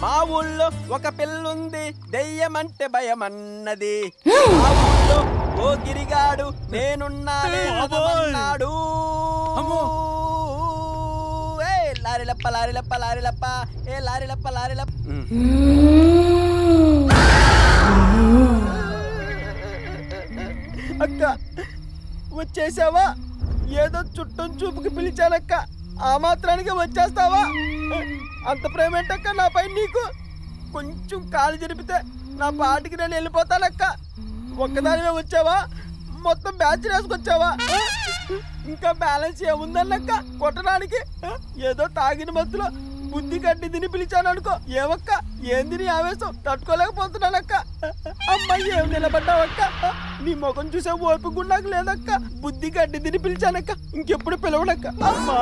మా ఊళ్ళో ఒక పిల్లుంది దెయ్యమంటే భయమన్నది. మా ఊళ్ళో ఓ గిరిగాడు నేనున్నానే అన్నాడు. ఏ లారిలప్ప లారిలప్ప లారిలప్ప ఏ లారిలప్ప లారిలప్ప. అక్క వచ్చేసావా? ఏదో చుట్టం చూపుకి పిలిచానక్క, ఆ మాత్రానికి వచ్చేస్తావా? అంత ప్రేమ ఏంటక్క నాపై నీకు? కొంచెం కాలు జరిపితే నా పాటికి నేను వెళ్ళిపోతానక్క. ఒక్కదానివే వచ్చావా? మొత్తం బ్యాచ్ వేసుకొచ్చావా? ఇంకా బ్యాలెన్స్ ఏముందన్నక్క కొట్టడానికి? ఏదో తాగిన మత్తులో బుద్ధి గడ్డి తిని పిలిచాను అనుకో. ఏమక్క ఏంది నీ ఆవేశం? తట్టుకోలేకపోతున్నానక్క. అమ్మాయి ఏం నిలబడ్డావక్క? నీ ముఖం చూసే ఓపిక కూడా నాకు లేదక్క. బుద్ధి గడ్డి తిని పిలిచానక్క, ఇంకెప్పుడు పిలవనక్క. అమ్మా